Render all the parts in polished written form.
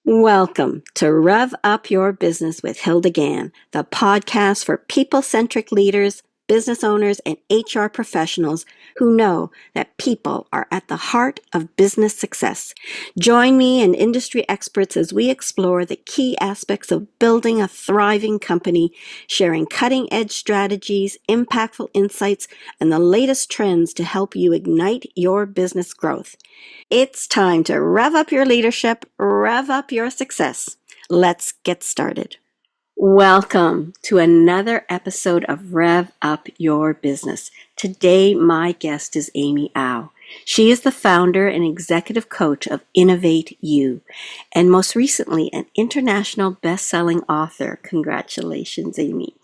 Welcome to Rev Up Your Business with Hilda Gann, the podcast for people-centric leaders, business owners, and HR professionals who know that people are at the heart of business success. Join me and industry experts as we explore the key aspects of building a thriving company, sharing cutting-edge strategies, impactful insights, and the latest trends to help you ignite your business growth. It's time to rev up your leadership, rev up your success. Let's get started. Welcome to another episode of Rev Up Your Business. Today, my guest is Amy Au. She is the founder and executive coach of Innovate You, and most recently, an international best-selling author. Congratulations, Amy.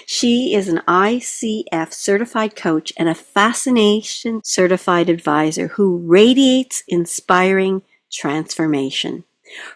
She is an ICF certified coach and a Fascinate certified advisor who radiates inspiring transformation.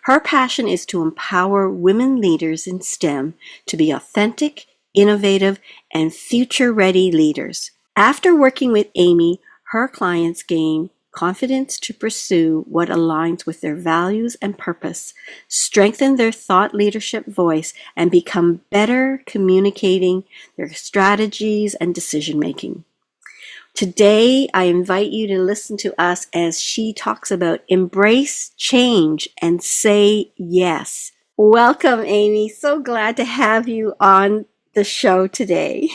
Her passion is to empower women leaders in STEM to be authentic, innovative, and future-ready leaders. After working with Amy, her clients gain confidence to pursue what aligns with their values and purpose, strengthen their thought leadership voice, and become better communicating their strategies and decision making. Today, I invite you to listen to us as she talks about embrace change and say yes. Welcome, Amy. So glad to have you on the show today.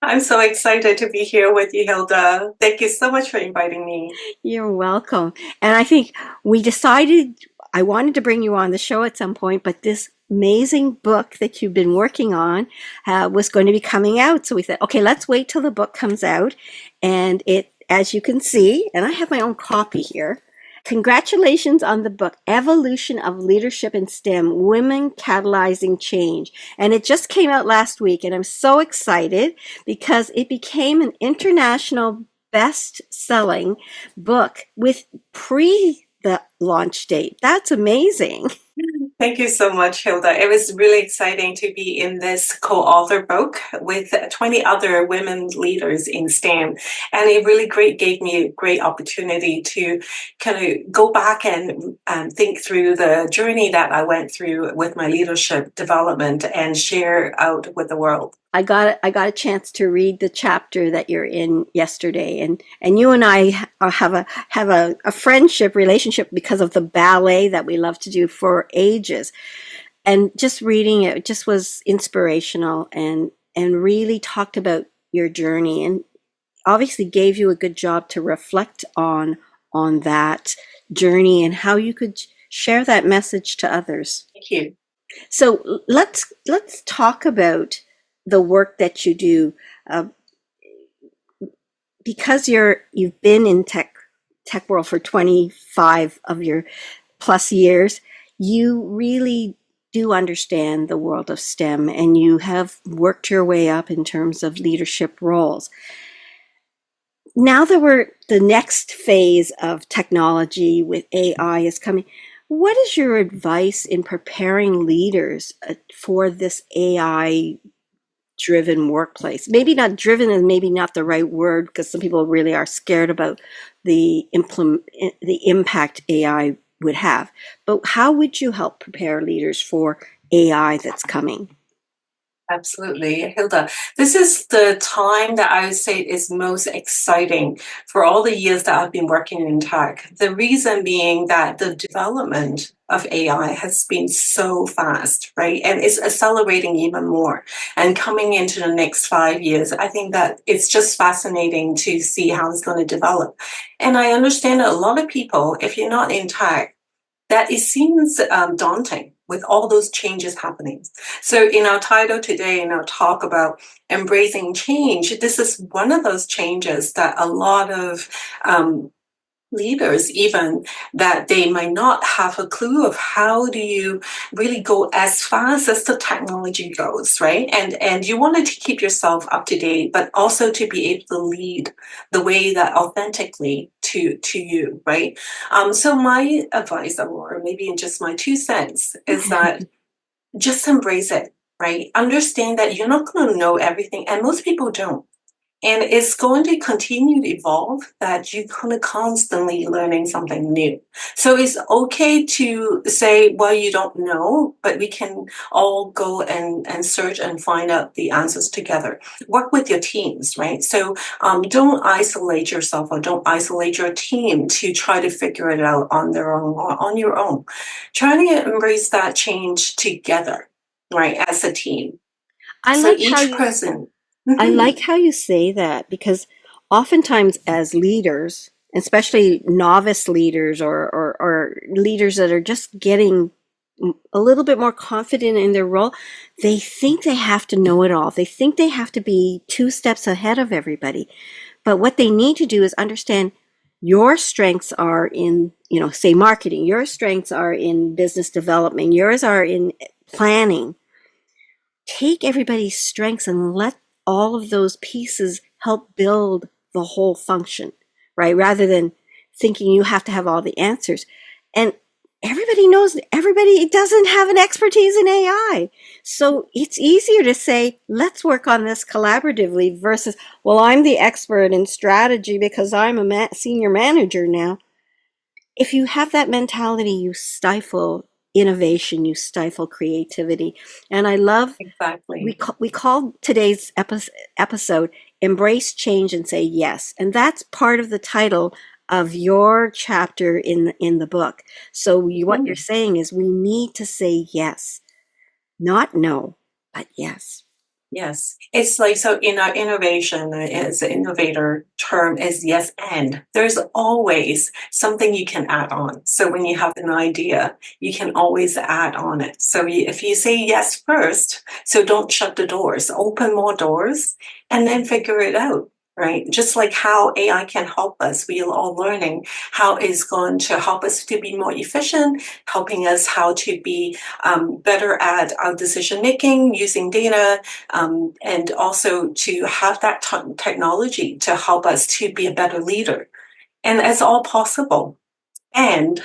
I'm so excited to be here with you, Hilda. Thank you so much for inviting me. You're welcome. And I think we decided I wanted to bring you on the show at some point, but this amazing book that you've been working on was going to be coming out. So we said, okay, let's wait till the book comes out. And it, as you can see, and I have my own copy here. Congratulations on the book, Evolution of Leadership in STEM, Women Catalyzing Change. And it just came out last week, and I'm so excited because it became an international best-selling book with the launch date. That's amazing. Thank you so much, Hilda. It was really exciting to be in this co-author book with 20 other women leaders in STEM. And it really gave me a great opportunity to kind of go back and think through the journey that I went through with my leadership development and share out with the world. I got a chance to read the chapter that you're in yesterday, and you and I have a friendship relationship because of the ballet that we love to do for ages, and just reading it just was inspirational and really talked about your journey and obviously gave you a good job to reflect on that journey and how you could share that message to others. Thank you. So let's talk about the work that you do, because you've been in tech world for 25 of your plus years. You really do understand the world of STEM, and you have worked your way up in terms of leadership roles. Now that the next phase of technology with AI is coming, what is your advice in preparing leaders for this AI driven workplace? Maybe not driven is maybe not the right word, because some people really are scared about the impact AI would have. But how would you help prepare leaders for AI that's coming? Absolutely, Hilda. This is the time that I would say is most exciting for all the years that I've been working in tech. The reason being that the development of AI has been so fast, right? And it's accelerating even more. And coming into the next 5 years, I think that it's just fascinating to see how it's going to develop. And I understand that a lot of people, if you're not in tech, that it seems daunting with all those changes happening. So in our title today, in our talk about embracing change, this is one of those changes that a lot of leaders, even that they might not have a clue of how do you really go as fast as the technology goes, right? And you wanted to keep yourself up to date, but also to be able to lead the way that authentically to you, right? So my advice, or maybe in just my 2 cents, is that just embrace it, right? Understand that you're not going to know everything, and most people don't. And it's going to continue to evolve, that you're going to constantly learning something new. So it's okay to say, well, you don't know, but we can all go and search and find out the answers together. Work with your teams, right? So don't isolate yourself, or don't isolate your team to try to figure it out on their own or on your own. Try to embrace that change together, right, as a team. I So like how each you person. I Mhm. like how you say that, because oftentimes as leaders, especially novice leaders, or leaders that are just getting a little bit more confident in their role, they think they have to know it all. They think they have to be two steps ahead of everybody. But what they need to do is understand your strengths are in, say marketing, your strengths are in business development, yours are in planning. Take everybody's strengths and let all of those pieces help build the whole function, right? Rather than thinking you have to have all the answers. And everybody knows everybody doesn't have an expertise in AI. So it's easier to say, let's work on this collaboratively versus, well, I'm the expert in strategy because I'm a senior manager now. If you have that mentality, you stifle innovation, you stifle creativity. And I love Exactly. we called today's episode "Embrace Change and Say Yes," and that's part of the title of your chapter in the book. So what you're Mhm. saying is we need to say yes, not no, but yes. Yes, it's like, so in our innovation, as an innovator term is yes, and there's always something you can add on. So when you have an idea, you can always add on it. So if you say yes first, so don't shut the doors, open more doors, and then figure it out. Right? Just like how AI can help us, we are all learning how it's going to help us to be more efficient, helping us how to be better at our decision making using data, and also to have that technology to help us to be a better leader. And it's all possible. And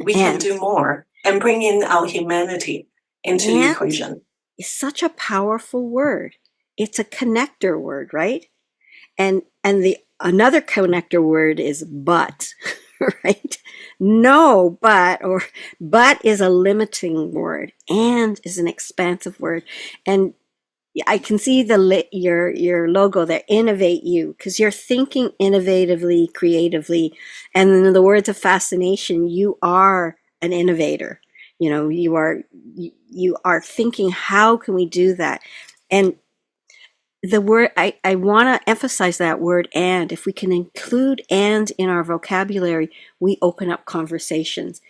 we can And do more and bring in our humanity into the and equation. is such a powerful word. It's a connector word, right? And the another connector word is but, right? No, or but is a limiting word, and is an expansive word. And I can see your logo there, Innovate You, because you're thinking innovatively, creatively, and in the words of Fascination, you are an innovator. You are thinking, how can we do that? And the word, I want to emphasize that word and. If we can include and in our vocabulary, we open up conversations.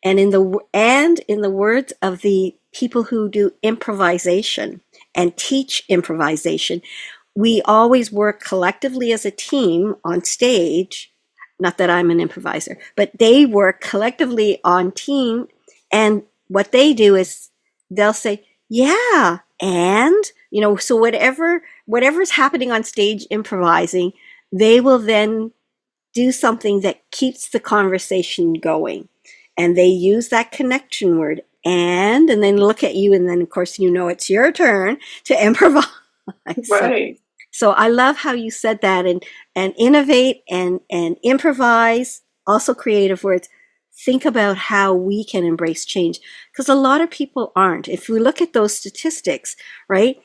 In the words of the people who do improvisation and teach improvisation, we always work collectively as a team on stage. Not that I'm an improviser, but they work collectively on team. And what they do is they'll say, yeah, and, so whatever's happening on stage improvising, they will then do something that keeps the conversation going. And they use that connection word and then look at you, and then of course it's your turn to improvise. so Right. so I love how you said that, and innovate and improvise, also creative words. Think about how we can embrace change, because a lot of people aren't. If we look at those statistics, right?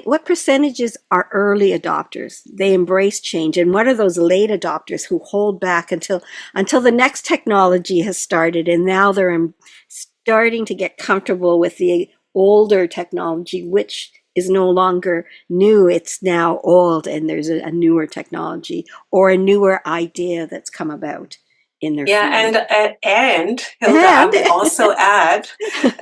What percentages are early adopters? They embrace change, and what are those late adopters who hold back until the next technology has started, and now they're starting to get comfortable with the older technology, which is no longer new, it's now old, and there's a newer technology or a newer idea that's come about in their Yeah, field. and Hilda, I And would also add,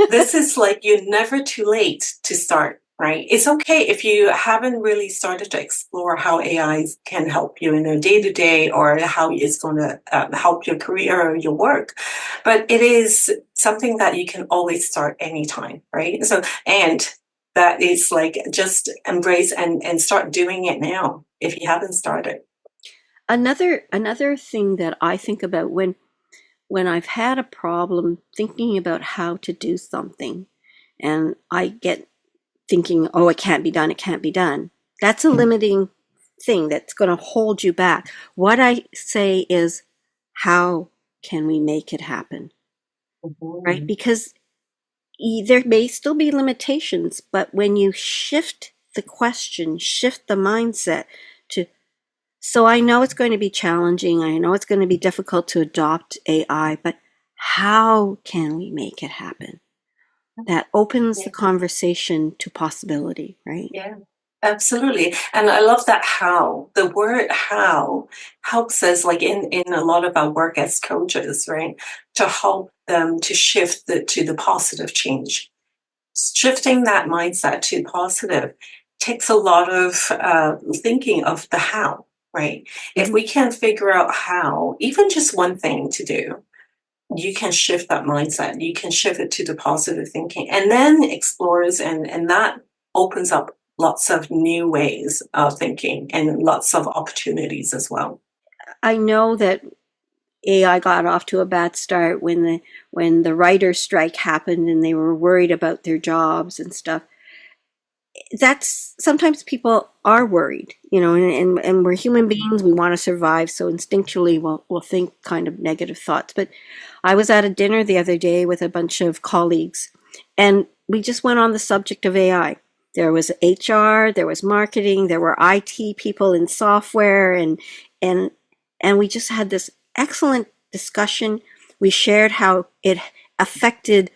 this is like, you're never too late to start, right? It's okay if you haven't really started to explore how AI can help you in a day to day, or how it's going to help your career or your work. But it is something that you can always start anytime, right? So, and that is like, just embrace and start doing it now if you haven't started. another thing that I think about when I've had a problem thinking about how to do something, and I get thinking, oh, it can't be done, it can't be done. That's a limiting thing that's going to hold you back. What I say is, how can we make it happen? Right? Because there may still be limitations, but when you shift the question, shift the mindset to, so I know it's going to be challenging. I know it's going to be difficult to adopt AI, but how can we make it happen? That opens the conversation to possibility, right? Yeah, absolutely. And I love that how. The word how helps us, like in a lot of our work as coaches, right? To help them to shift to the positive change. Shifting that mindset to positive takes a lot of thinking of the how, right? If we can figure out how, even just one thing to do, you can shift that mindset. You can shift it to the positive thinking, and then explores, and that opens up lots of new ways of thinking and lots of opportunities as well. I know that AI got off to a bad start when the writer's strike happened and they were worried about their jobs and stuff. That's sometimes people are worried, and we're human beings. We want to survive, so instinctually we'll think kind of negative thoughts. But I was at a dinner the other day with a bunch of colleagues, and we just went on the subject of AI. There was HR, there was marketing, there were IT people in software, and and we just had this excellent discussion. We shared how it affected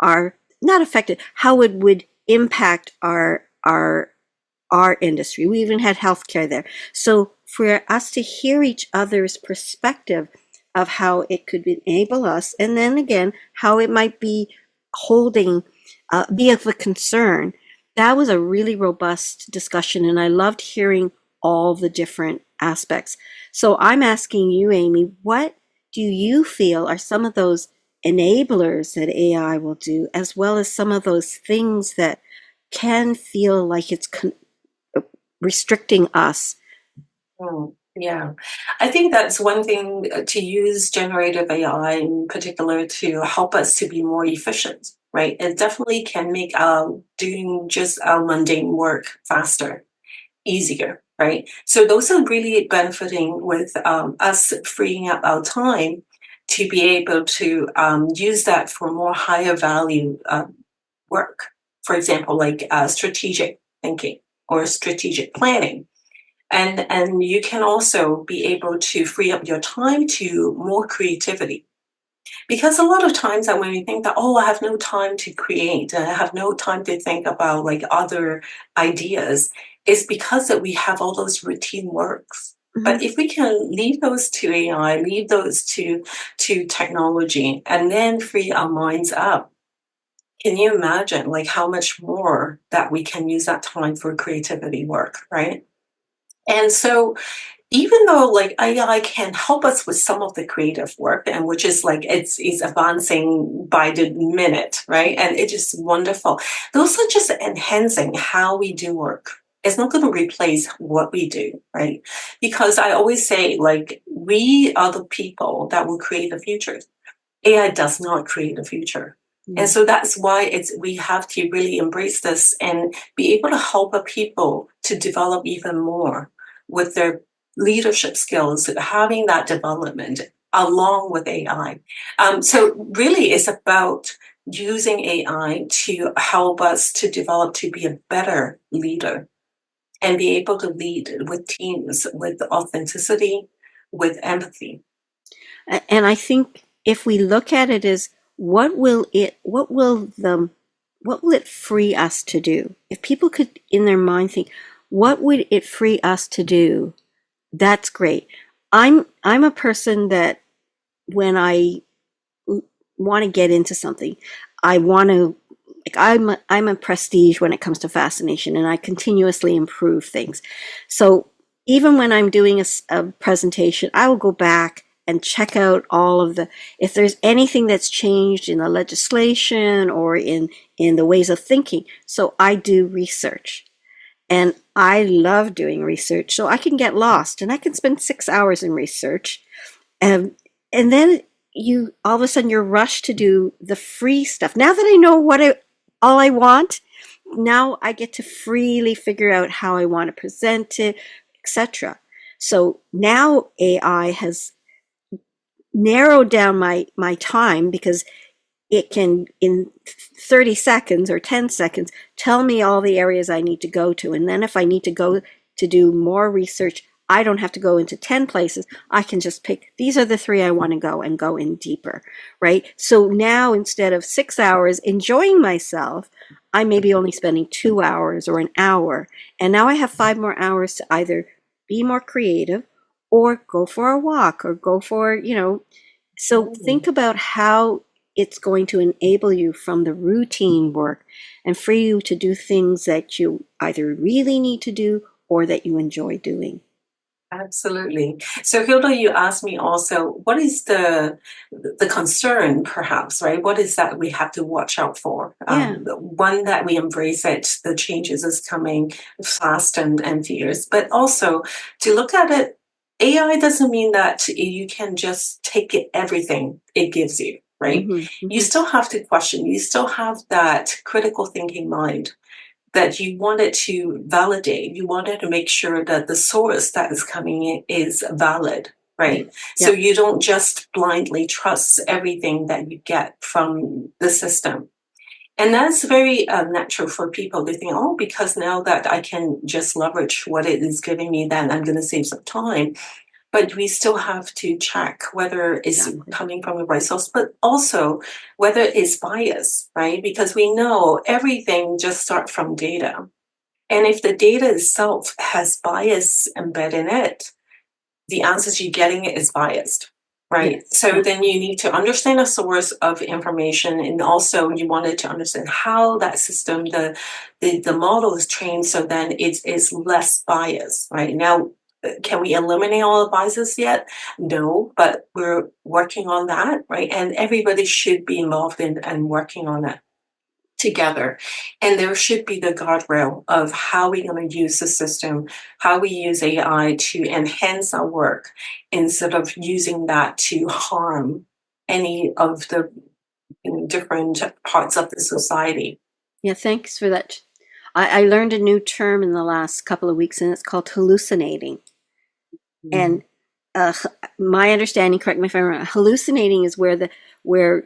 our not affected how it would impact our industry. We even had healthcare there. So for us to hear each other's perspective of how it could enable us, and then again how it might be be of a concern, that was a really robust discussion, and I loved hearing all the different aspects. So I'm asking you, Amy, what do you feel are some of those enablers that AI will do, as well as some of those things that can feel like it's restricting us? Yeah, I think that's one thing, to use generative AI in particular to help us to be more efficient, right? It definitely can make doing just our mundane work faster, easier, right? So those are really benefiting with us freeing up our time to be able to use that for more higher value work. For example, like strategic thinking or strategic planning. And you can also be able to free up your time to more creativity. Because a lot of times that when we think that, oh, I have no time to create, I have no time to think about like other ideas, it's because that we have all those routine works. But if we can leave those to AI, leave those to technology, and then free our minds up, can you imagine like how much more that we can use that time for creativity work, right? And so even though like AI can help us with some of the creative work, and which is like it's advancing by the minute, right? And it's just wonderful. Those are just enhancing how we do work. It's not going to replace what we do, right? Because I always say, like, we are the people that will create the future. AI does not create a future. And so that's why we have to really embrace this and be able to help our people to develop even more with their leadership skills, having that development along with AI. So really it's about using AI to help us to develop to be a better leader and be able to lead with teams with authenticity, with empathy. And I think if we look at it as what will it free us to do? If people could in their mind think, what would it free us to do? That's great. I'm a person that when I want to get into something, I want to like I'm a prestige when it comes to fascination, and I continuously improve things. So even when I'm doing a presentation, I will go back and check out all of if there's anything that's changed in the legislation or in the ways of thinking. So I do research. And I love doing research, so I can get lost and I can spend 6 hours in research. And then you all of a sudden you're rushed to do the free stuff. Now that I know all I want, now I get to freely figure out how I want to present it, etc. So now AI has narrowed down my time, because it can, in 30 seconds or 10 seconds, tell me all the areas I need to go to. And then if I need to go to do more research, I don't have to go into 10 places. I can just pick, these are the 3 I want to go, and go in deeper, right? So now, instead of 6 hours enjoying myself, I may be only spending 2 hours or an hour. And now I have 5 more hours to either be more creative or go for a walk or go for, so think about how it's going to enable you from the routine work and free you to do things that you either really need to do or that you enjoy doing. Absolutely. So Hilda, you asked me also, what is the concern, perhaps, right? What is that we have to watch out for? Yeah. One, that we embrace it, the changes is coming fast and fierce, but also to look at it, AI doesn't mean that you can just take it, everything it gives you, right? You still have to question, you still have that critical thinking mind that you wanted to validate. You wanted to make sure that the source that is coming in is valid, right? So you don't just blindly trust everything that you get from the system. And that's very natural for people to think, oh, because now that I can just leverage what it is giving me, then I'm going to save some time. But we still have to check whether it's coming from the right source, but also whether it's biased, right? Because we know everything just starts from data. And if the data itself has bias embedded in it, the answers you're getting is biased, right? So then you need to understand the source of information, and also you wanted to understand how that system, the model is trained, so then it is less biased, right? Now, can we eliminate all the biases yet? No, but we're working on that, right? And everybody should be involved in and working on that together. And there should be the guardrail of how we're going to use the system, how we use AI to enhance our work instead of using that to harm any of the different parts of the society. Yeah, thanks for that. I learned a new term in the last couple of weeks, and it's called hallucinating. And my understanding, correct me if I'm wrong, hallucinating is where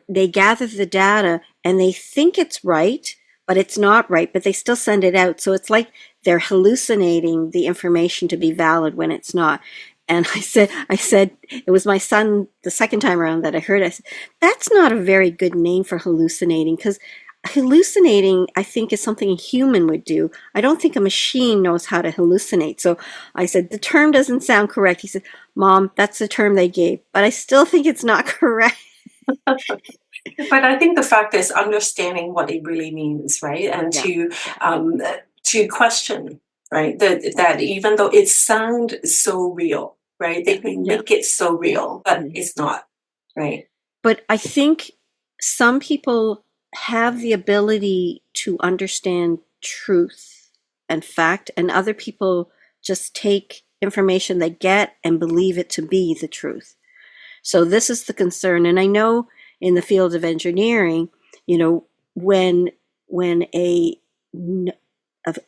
they gather the data and they think it's right, but it's not right, but they still send it out. So it's like they're hallucinating the information to be valid when it's not. And I said, it was my son the second time around that I heard it. I said, that's not a very good name for hallucinating, because hallucinating, I think, is something a human would do. I don't think a machine knows how to hallucinate. So I said, the term doesn't sound correct. He said, Mom, that's the term they gave, but I still think it's not correct. But I think the fact is understanding what it really means, right? And to question, right? That even though it sounds so real, right? They can make it so real, but it's not, right? But I think some people have the ability to understand truth and fact, and other people just take information they get and believe it to be the truth. So this is the concern. And I know in the field of engineering, when a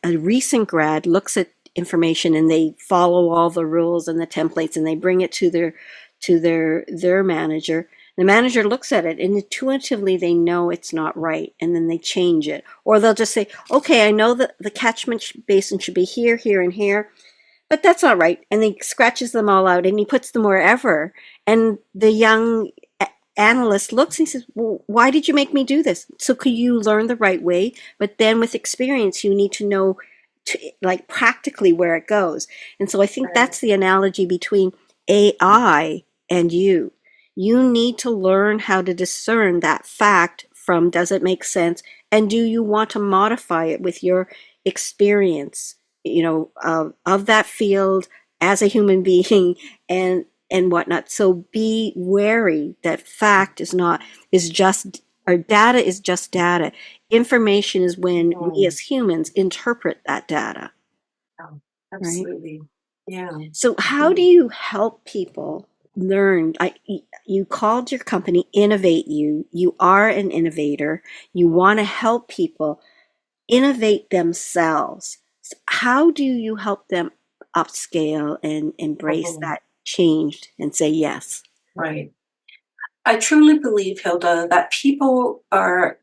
recent grad looks at information and they follow all the rules and the templates and they bring it to their manager, the manager looks at it and intuitively they know it's not right, and then they change it. Or they'll just say, okay, I know that the catchment basin should be here, here, and here, but that's not right. And he scratches them all out and he puts them wherever. And the young analyst looks and he says, well, why did you make me do this? So could you learn the right way? But then with experience, you need to know like practically where it goes. And so I think that's the analogy between AI and you. You need to learn how to discern that fact from, does it make sense? And do you want to modify it with your experience, of that field as a human being and whatnot. So be wary that fact is just, or data is just data. Information is when we as humans interpret that data. Oh, absolutely. Right? Yeah. So how do you help people learn? You called your company Innovate. You are an innovator. You want to help people innovate themselves. So how do you help them upscale and embrace Mhm. that change and say yes. Right. I truly believe, Hilda, that people are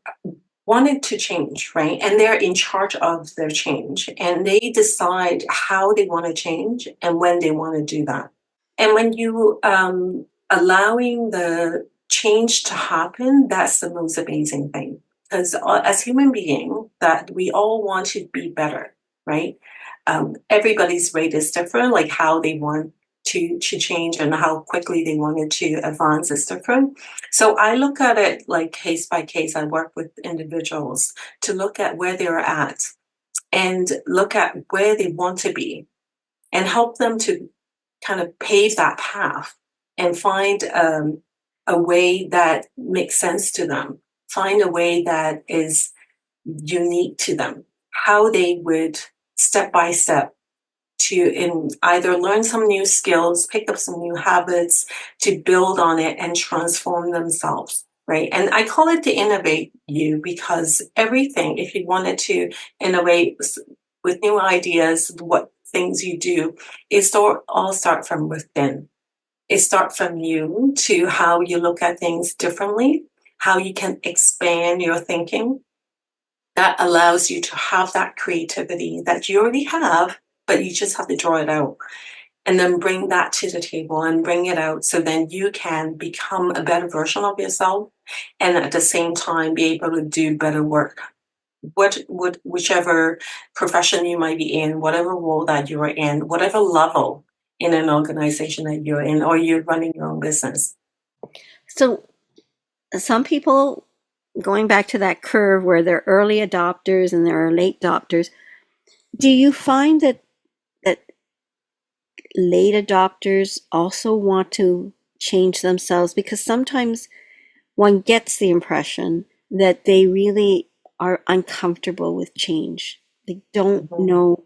wanting to change, right? And they're in charge of their change, and they decide how they want to change and when they want to do that. And when you allowing the change to happen, that's the most amazing thing. Because as human being, that we all want to be better, right? Everybody's rate is different, like how they want to change and how quickly they wanted to advance is different. So I look at it like case by case. I work with individuals to look at where they're at and look at where they want to be and help them to kind of pave that path and find a way that makes sense to them, find a way that is unique to them, how they would step by step to either learn some new skills, pick up some new habits, to build on it and transform themselves. Right. And I call it the innovate you because everything, if you wanted to innovate with new ideas, what things you do, all start from within. It starts from you to how you look at things differently, how you can expand your thinking. That allows you to have that creativity that you already have, but you just have to draw it out and then bring that to the table and bring it out so then you can become a better version of yourself and at the same time be able to do better work. Whichever profession you might be in, whatever role that you're in, whatever level in an organization that you're in, or you're running your own business. So some people, going back to that curve where they're early adopters and there are late adopters, do you find that late adopters also want to change themselves? Because sometimes one gets the impression that they really are uncomfortable with change. They don't Mhm. know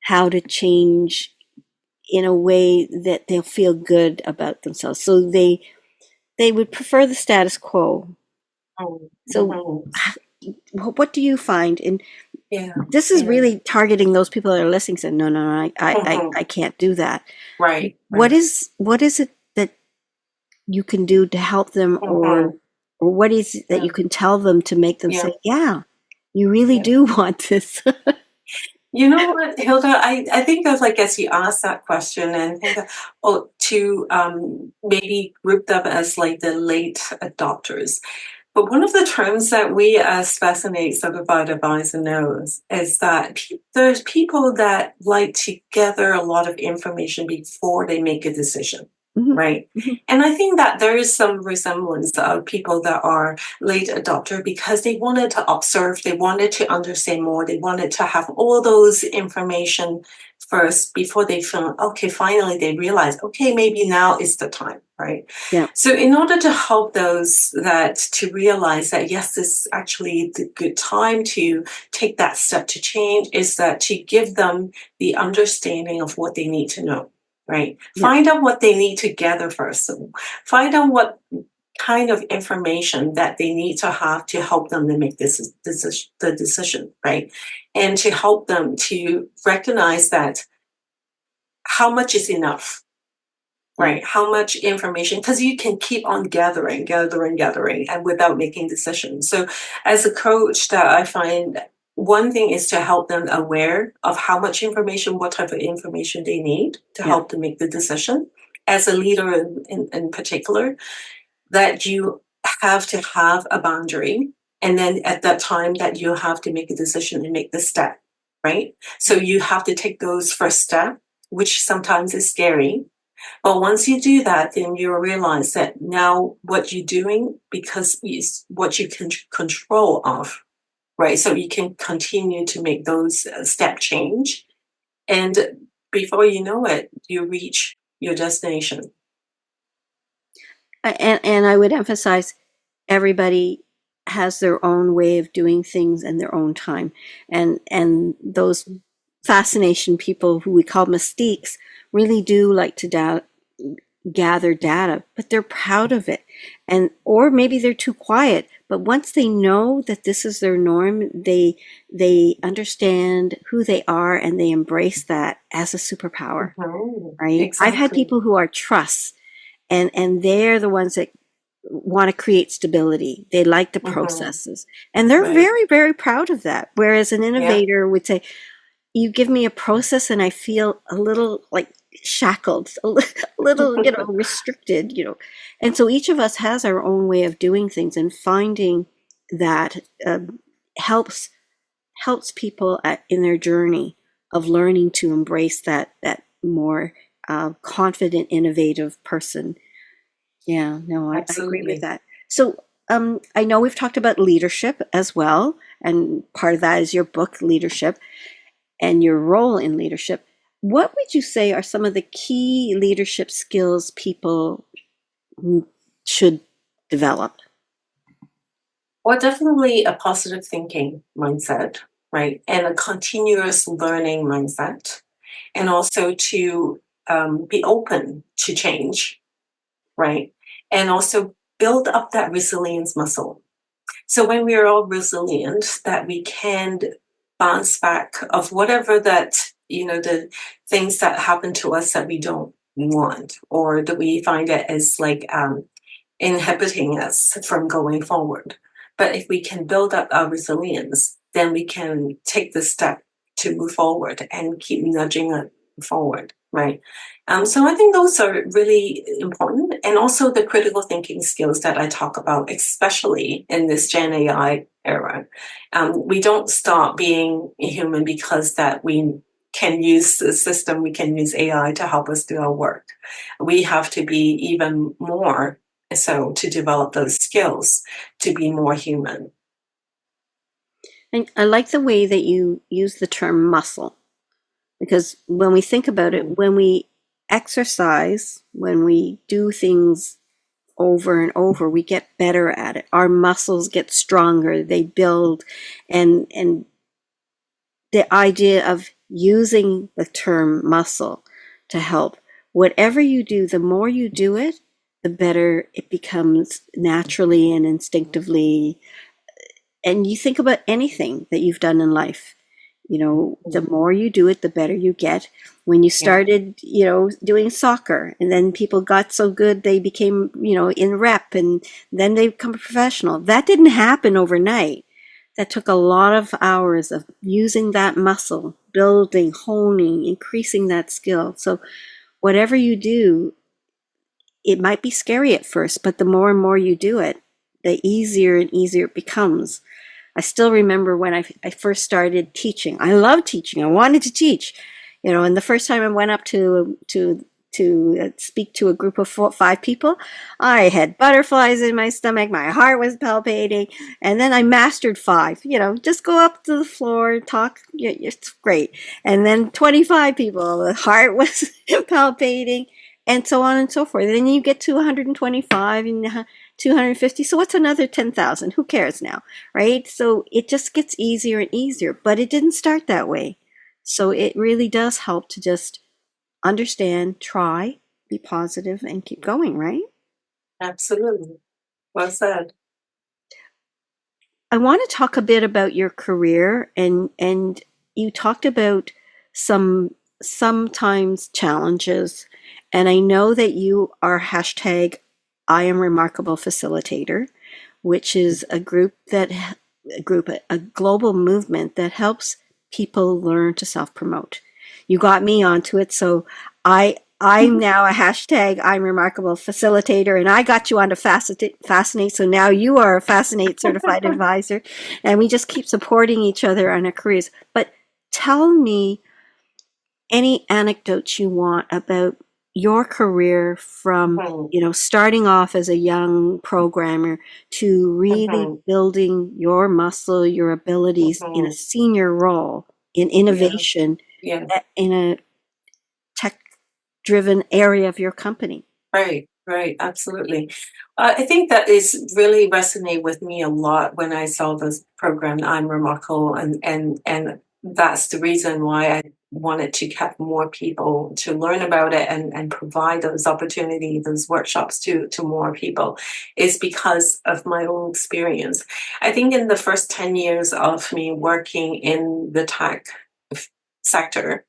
how to change in a way that they'll feel good about themselves. So they would prefer the status quo. So Mhm. what do you find? And Yeah, this is yeah. really targeting those people that are listening, saying, no, no, no, I Mhm. can't do that. Right, What right. is it that you can do to help them, Mhm. or what is it that Yeah, you can tell them to make them yeah, say, yeah, you really yeah. do want this? You know what, Hilda? I think of like as you ask that question and think of, oh, to maybe group them as like the late adopters. But one of the terms that we as Fascinate Certified Advisor knows is that there's people that like to gather a lot of information before they make a decision, Mhm, right? mhm. And I think that there is some resemblance of people that are late adopter because they wanted to observe, they wanted to understand more, they wanted to have all those information first before they feel, okay, finally they realize, okay, maybe now is the time, right? Yeah, So, in order to help those that to realize that yes, this is actually the good time to take that step to change, is that to give them the understanding of what they need to know, right? yeah. Find out what they need to gather first. Find out what kind of information that they need to have to help them to make the decision, right? And to help them to recognize that how much is enough, Yeah. right? How much information, because you can keep on gathering, and without making decisions. So, as a coach, that I find one thing is to help them aware of how much information, what type of information they need to Yeah. help them make the decision. As a leader in particular, that you have to have a boundary. And then at that time that you have to make a decision and make the step, right? So you have to take those first step, which sometimes is scary, but once you do that, then you realize that now what you're doing because it's what you can control of, right? So you can continue to make those step change, and before you know it, you reach your destination. And I would emphasize everybody has their own way of doing things and their own time. And those fascination people who we call mystiques really do like to gather data, but they're proud of it. And or maybe they're too quiet, but once they know that this is their norm, they understand who they are and they embrace that as a superpower, Mhm. right? I've had Exactly. people who are trusts, and they're the ones that want to create stability. They like the Mhm. processes, and they're Right. very, very proud of that. Whereas an Yeah. innovator would say, you give me a process and I feel a little like shackled, little, restricted, And so each of us has our own way of doing things, and finding that helps people in their journey of learning to embrace that more confident, innovative person. Yeah, no, I agree with Absolutely. that. So I know we've talked about leadership as well, and part of that is your book, Leadership, and your role in leadership. What would you say are some of the key leadership skills people should develop? Well, definitely a positive thinking mindset, right? And a continuous learning mindset. And also to be open to change, right? And also build up that resilience muscle. So when we are all resilient, that we can bounce back of whatever that, the things that happen to us that we don't want, or that we find it as like inhibiting us from going forward. But if we can build up our resilience, then we can take the step to move forward and keep nudging it forward, right? So I think those are really important. And also the critical thinking skills that I talk about, especially in this Gen AI era. We don't stop being a human because that we can use the system, we can use AI to help us do our work. We have to be even more so to develop those skills to be more human. And I like the way that you use the term muscle, because when we think about it, Mhm. when we exercise, when we do things over and over, we get better at it. Our muscles get stronger, they build, and the idea of using the term muscle to help. Whatever you do, the more you do it, the better it becomes naturally and instinctively. And you think about anything that you've done in life. The Mhm. more you do it, the better you get. When you Yeah. started, doing soccer, and then people got so good they became, in rep, and then they become a professional. That didn't happen overnight. That took a lot of hours of using that muscle, building, honing, increasing that skill. So whatever you do, it might be scary at first, but the more and more you do it, the easier and easier it becomes. I still remember when I first started teaching. I loved teaching. I wanted to teach, and the first time I went up to speak to a group of 5 people, I had butterflies in my stomach. My heart was palpitating, and then I mastered 5. Just go up to the floor, talk. Yeah, it's great. And then 25 people, the heart was palpitating, and so on and so forth. And then you get to 125 and 250. So what's another 10,000? Who cares now? Right? So it just gets easier and easier, but it didn't start that way. So it really does help to just understand, try, be positive, and keep going, right? Absolutely. Well said. I want to talk a bit about your career, and you talked about some sometimes challenges, and I know that you are hashtag IamRemarkable facilitator, which is a global movement that helps people learn to self promote. You got me onto it, so I'm now a hashtag I'm remarkable facilitator, and I got you onto Fascinate. So now you are a Fascinate certified advisor, and we just keep supporting each other on our careers. But tell me any anecdotes you want about your career from, Mhm. starting off as a young programmer to really Mhm. building your muscle, your abilities in a Mhm. senior role in Yeah. innovation Yeah. in a tech driven area of your company. Right. Right. Absolutely. I think that is really resonate with me a lot when I saw this program, I'm Remarkable, and that's the reason why I wanted to get more people to learn about it and provide those opportunities, those workshops to more people, is because of my own experience. I think in the first 10 years of me working in the tech sector,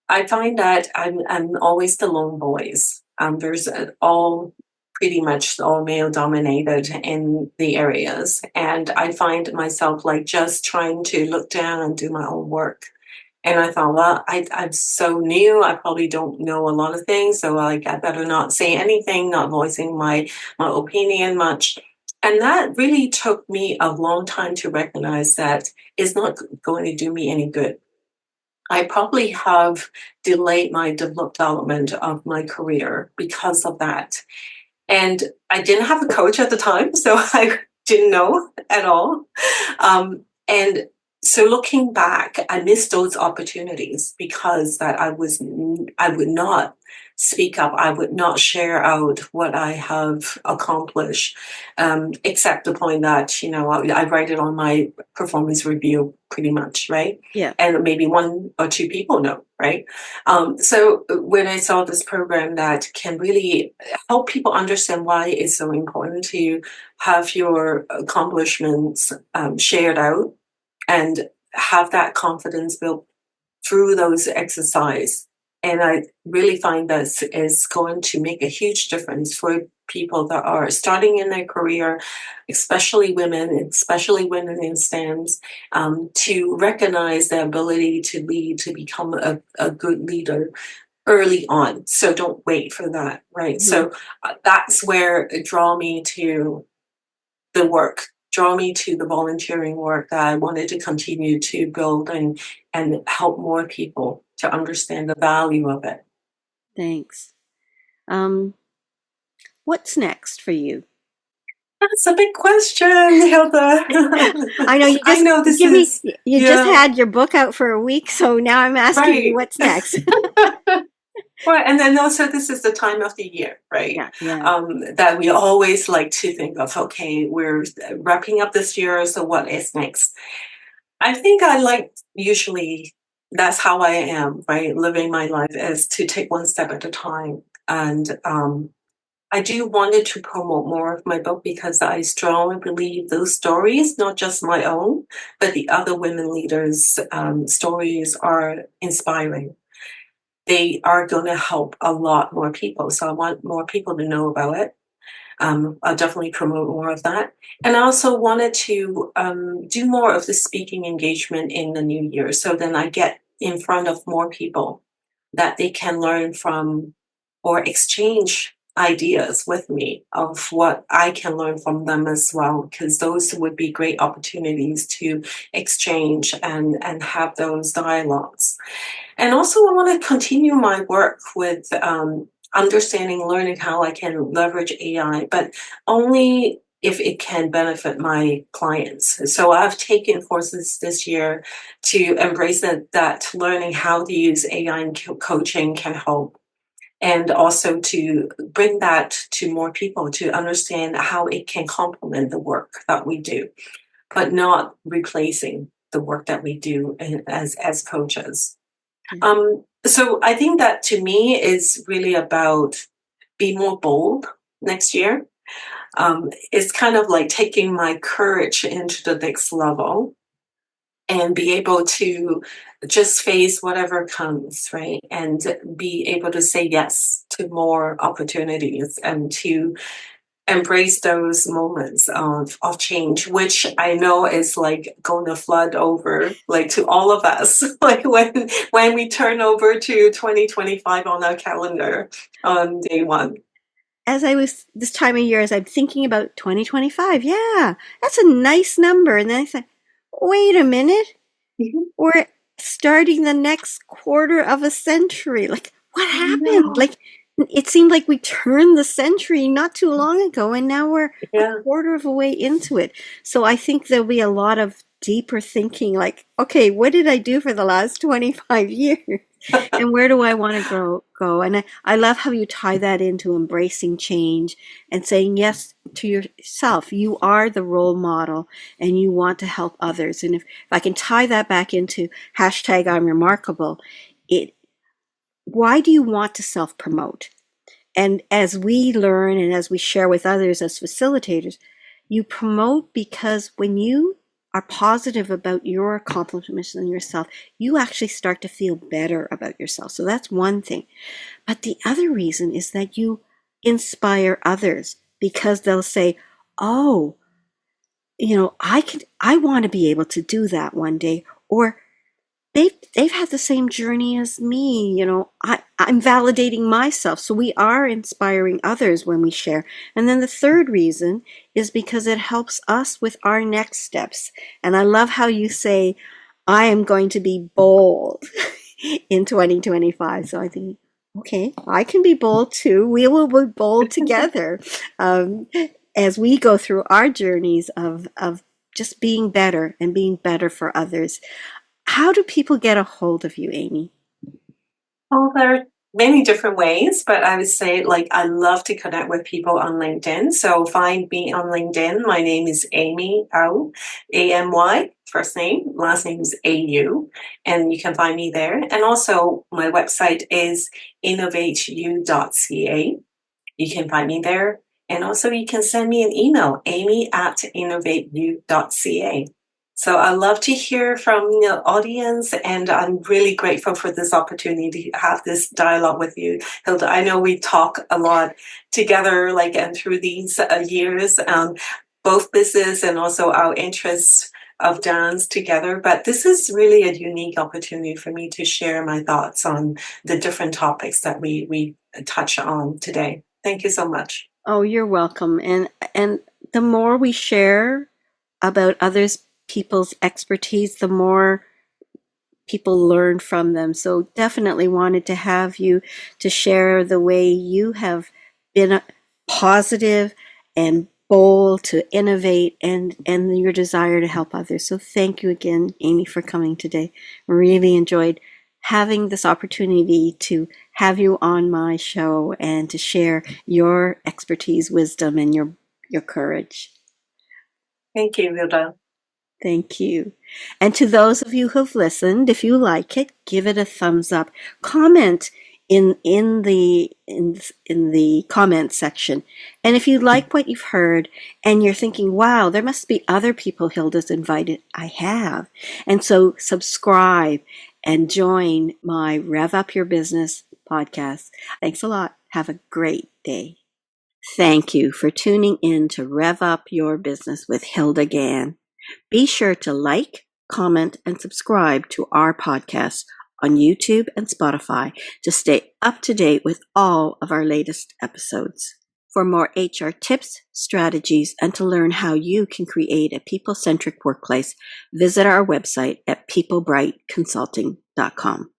I find that I'm always the lone voice. There's all pretty much all male dominated in the areas, and I find myself like just trying to look down and do my own work. And I thought, well, I'm so new. I probably don't know a lot of things, so like I better not say anything, not voicing my opinion much. And that really took me a long time to recognize that it's not going to do me any good. I probably have delayed my development of my career because of that. And I didn't have a coach at the time, so I didn't know at all. And so looking back, I missed those opportunities because that I would not speak up. I would not share out what I have accomplished, except the point that, I write it on my performance review pretty much, right? Yeah. And maybe one or two people know, right? So when I saw this program that can really help people understand why it's so important to have your accomplishments shared out and have that confidence built through those exercise. And I really find that is going to make a huge difference for people that are starting in their career, especially women in STEMs, to recognize their ability to lead, to become a good leader early on. So don't wait for that, right? Mhm. So that's where it draw me to the work, draw me to the volunteering work that I wanted to continue to build and help more people to understand the value of it. Thanks. What's next for you? That's a big question, Hilda. I know you I just know this give me, is, you just yeah, had your book out for a week, so now I'm asking you right. what's next. Right, and then also this is the time of the year, right? Yeah, yeah. That we always like to think of, okay, we're wrapping up this year, so what is next? I think I like usually that's how I am, right? Living my life is to take one step at a time. And I do wanted to promote more of my book because I strongly believe those stories, not just my own, but the other women leaders' stories are inspiring. They are going to help a lot more people. So I want more people to know about it. I'll definitely promote more of that. And I also wanted to do more of the speaking engagement in the new year. So then I get in front of more people that they can learn from or exchange ideas with me of what I can learn from them as well, because those would be great opportunities to exchange and have those dialogues. And also, I want to continue my work with understanding, learning how I can leverage AI, but only if it can benefit my clients. So I've taken courses this year to embrace that learning how to use AI in coaching can help. And also to bring that to more people to understand how it can complement the work that we do, but not replacing the work that we do as coaches. Yeah. So I think that to me is really about be more bold next year. It's kind of like taking my courage into the next level and be able to just face whatever comes, right? And be able to say yes to more opportunities and to embrace those moments of change, which I know is like going to flood over like to all of us, like when we turn over to 2025 on our calendar on day one. As I was this time of year, as I'm thinking about 2025, yeah, that's a nice number. And then I said, wait a minute, Mhm. we're starting the next quarter of a century. Like, what I happened? know. Like, it seemed like we turned the century not too long ago, and now we're a Yeah. quarter of a way into it. So I think there'll be a lot of deeper thinking, like, okay, what did I do for the last 25 years? And where do I want to go? And I love how you tie that into embracing change and saying yes to yourself. You are the role model and you want to help others. And if I can tie that back into hashtag I'm remarkable, why do you want to self-promote? And as we learn and as we share with others as facilitators, you promote because when you are positive about your accomplishments and yourself, you actually start to feel better about yourself. So that's one thing. But the other reason is that you inspire others because they'll say, oh, I want to be able to do that one day. Or they've had the same journey as me. I'm validating myself. So we are inspiring others when we share. And then the third reason is because it helps us with our next steps. And I love how you say, I am going to be bold in 2025. So I think, okay, I can be bold too. We will be bold together as we go through our journeys of just being better and being better for others. How do people get a hold of you, Amy? Oh, there are many different ways, but I would say, I love to connect with people on LinkedIn. So find me on LinkedIn. My name is Amy Au, A-M-Y, first name, last name is A-U, and you can find me there. And also my website is innovateu.ca. You can find me there. And also you can send me an email, amy@innovateu.ca. So I love to hear from the audience, and I'm really grateful for this opportunity to have this dialogue with you, Hilda. I know we talk a lot together, and through these years, both business and also our interests of dance together. But this is really a unique opportunity for me to share my thoughts on the different topics that we touch on today. Thank you so much. Oh, you're welcome. And the more we share about others people's expertise, the more people learn from them. So definitely wanted to have you to share the way you have been positive and bold to innovate and your desire to help others. So thank you again, Amy, for coming today. Really enjoyed having this opportunity to have you on my show and to share your expertise, wisdom, and your courage. Thank you, Hilda. Thank you. And to those of you who've listened, if you like it, give it a thumbs up. Comment in the comment section. And if you like what you've heard and you're thinking, wow, there must be other people Hilda's invited, I have. And so subscribe and join my Rev Up Your Business podcast. Thanks a lot. Have a great day. Thank you for tuning in to Rev Up Your Business with Hilda Gann. Be sure to like, comment, and subscribe to our podcast on YouTube and Spotify to stay up to date with all of our latest episodes. For more HR tips, strategies, and to learn how you can create a people-centric workplace, visit our website at peoplebrightconsulting.com.